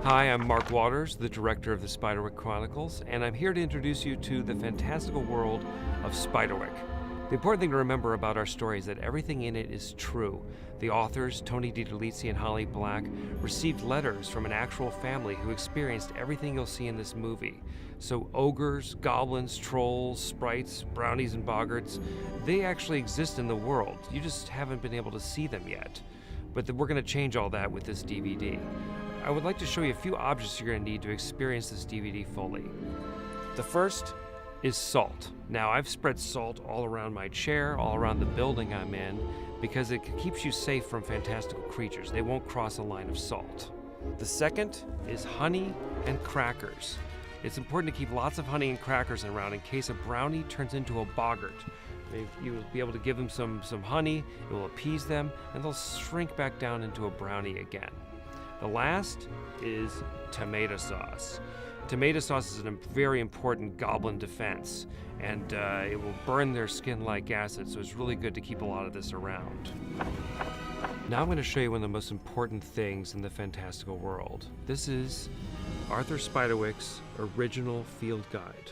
Hi, I'm Mark Waters, the director of the Spiderwick Chronicles, and I'm here to introduce you to the fantastical world of Spiderwick. The important thing to remember about our story is that everything in it is true. The authors, Tony DiDolizzi and Holly Black, received letters from an actual family who experienced everything you'll see in this movie. So ogres, goblins, trolls, sprites, brownies, and boggarts, they actually exist in the world. You just haven't been able to see them yet. But we're going to change all that with this DVD. I would like to show you a few objects you're going to need to experience this DVD fully. The first is salt. Now, I've spread salt all around my chair, all around the building I'm in, because it keeps you safe from fantastical creatures. They won't cross a line of salt. The second is honey and crackers. It's important to keep lots of honey and crackers around in case a brownie turns into a boggart. You'll be able to give them some honey, it will appease them, and they'll shrink back down into a brownie again. The last is tomato sauce. Tomato sauce is a very important goblin defense, and it will burn their skin like acid, so it's really good to keep a lot of this around. Now I'm going to show you one of the most important things in the fantastical world. This is Arthur Spiderwick's original field guide.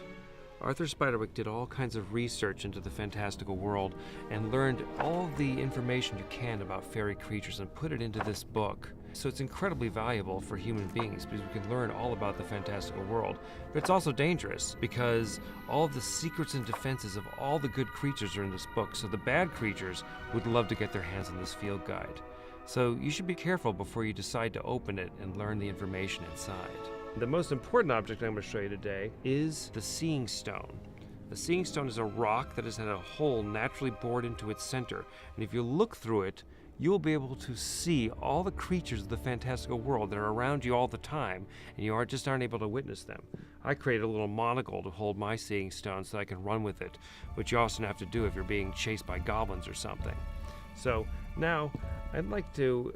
Arthur Spiderwick did all kinds of research into the fantastical world and learned all the information you can about fairy creatures and put it into this book. So it's incredibly valuable for human beings because we can learn all about the fantastical world. But it's also dangerous because all of the secrets and defenses of all the good creatures are in this book, so the bad creatures would love to get their hands on this field guide. So you should be careful before you decide to open it and learn the information inside. The most important object I'm going to show you today is the Seeing Stone. The Seeing Stone is a rock that has had a hole naturally bored into its center, and if you look through it, you'll be able to see all the creatures of the fantastical world that are around you all the time, and you aren't able to witness them. I created a little monocle to hold my Seeing Stone so I can run with it, which you also have to do if you're being chased by goblins or something. So now I'd like to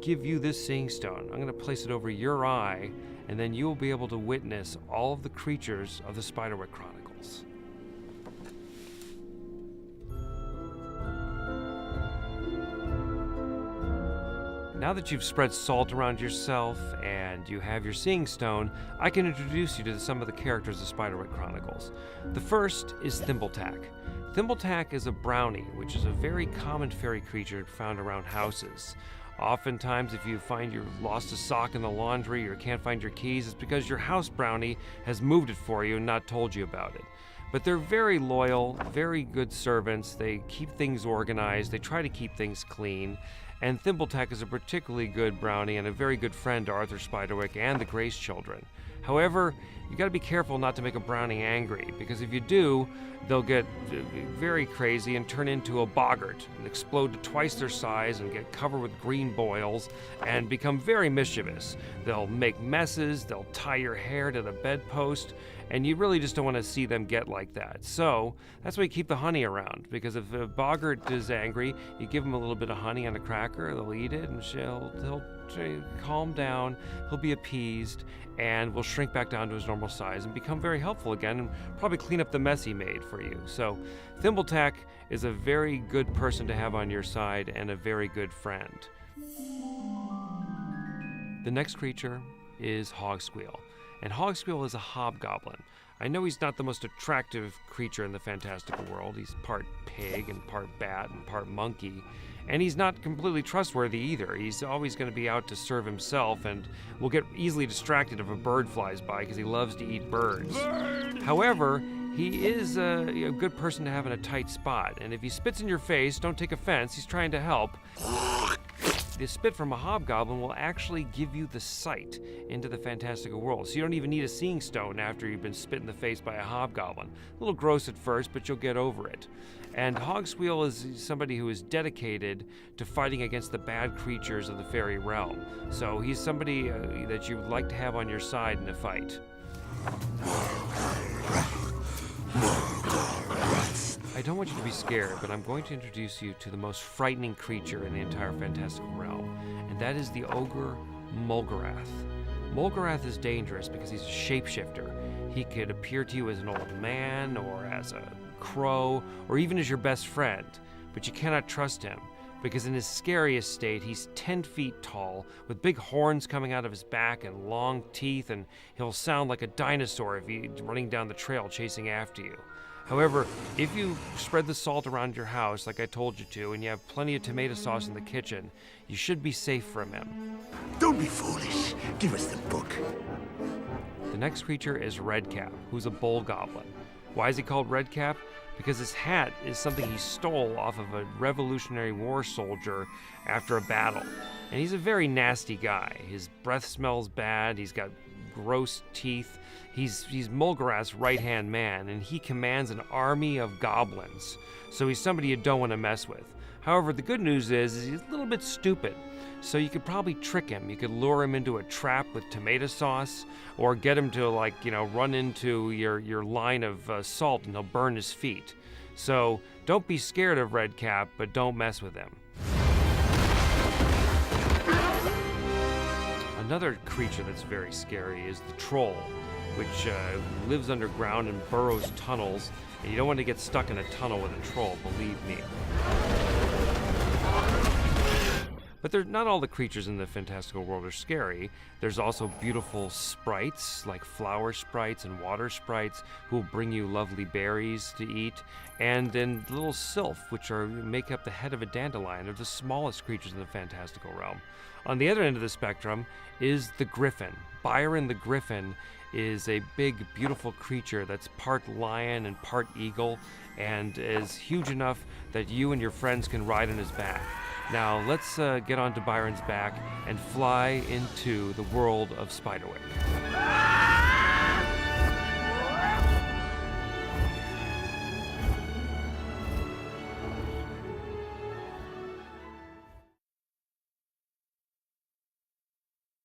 give you this Seeing Stone. I'm going to place it over your eye, and then you'll be able to witness all of the creatures of the Spiderwick Chronicles. Now that you've spread salt around yourself and you have your Seeing Stone, I can introduce you to some of the characters of Spiderwick Chronicles. The first is Thimbletack. Thimbletack is a brownie, which is a very common fairy creature found around houses. Oftentimes, if you find you've lost a sock in the laundry or can't find your keys, it's because your house brownie has moved it for you and not told you about it. But they're very loyal, very good servants. They keep things organized. They try to keep things clean. And Thimbletack is a particularly good brownie and a very good friend to Arthur Spiderwick and the Grace children. However, you got to be careful not to make a brownie angry, because if you do, they'll get very crazy and turn into a boggart and explode to twice their size and get covered with green boils and become very mischievous. They'll make messes, they'll tie your hair to the bedpost, and you really just don't want to see them get like that. So that's why you keep the honey around, because if a boggart is angry, you give him a little bit of honey on a cracker, they'll eat it, and he'll calm down, he'll be appeased, and will shrink back down to his normal size and become very helpful again and probably clean up the mess he made for you. So Thimbletack is a very good person to have on your side and a very good friend. The next creature is Hogsqueal. And Hogsqueal is a hobgoblin. I know he's not the most attractive creature in the fantastical world. He's part pig and part bat and part monkey. And he's not completely trustworthy either. He's always going to be out to serve himself and will get easily distracted if a bird flies by because he loves to eat birds. However, he is a good person to have in a tight spot. And if he spits in your face, don't take offense. He's trying to help. The spit from a hobgoblin will actually give you the sight into the fantastical world. So you don't even need a Seeing Stone after you've been spit in the face by a hobgoblin. A little gross at first, but you'll get over it. And Hogsqueal is somebody who is dedicated to fighting against the bad creatures of the fairy realm. So he's somebody that you would like to have on your side in a fight. I don't want you to be scared, but I'm going to introduce you to the most frightening creature in the entire fantastical realm, and that is the ogre Mulgarath. Mulgarath is dangerous because he's a shapeshifter. He could appear to you as an old man or as a crow or even as your best friend, but you cannot trust him because in his scariest state, he's 10 feet tall, with big horns coming out of his back and long teeth, and he'll sound like a dinosaur if he's running down the trail chasing after you. However, if you spread the salt around your house like I told you to, and you have plenty of tomato sauce in the kitchen, you should be safe from him. Don't be foolish. Give us the book. The next creature is Redcap, who's a bull goblin. Why is he called Redcap? Because his hat is something he stole off of a Revolutionary War soldier after a battle. And he's a very nasty guy. His breath smells bad, he's got gross teeth. He's Mulgarath's right-hand man, and he commands an army of goblins. So he's somebody you don't want to mess with. However, the good news is he's a little bit stupid. So you could probably trick him. You could lure him into a trap with tomato sauce, or get him to, run into your line of salt, and he'll burn his feet. So don't be scared of Redcap, but don't mess with him. Another creature that's very scary is the troll, which lives underground and burrows tunnels, and you don't want to get stuck in a tunnel with a troll, believe me. But not all the creatures in the fantastical world are scary. There's also beautiful sprites, like flower sprites and water sprites, who will bring you lovely berries to eat. And then little sylph, which make up the head of a dandelion, are the smallest creatures in the fantastical realm. On the other end of the spectrum is the griffin. Byron the griffin is a big, beautiful creature that's part lion and part eagle, and is huge enough that you and your friends can ride on his back. Now, let's get onto Byron's back and fly into the world of Spiderwick.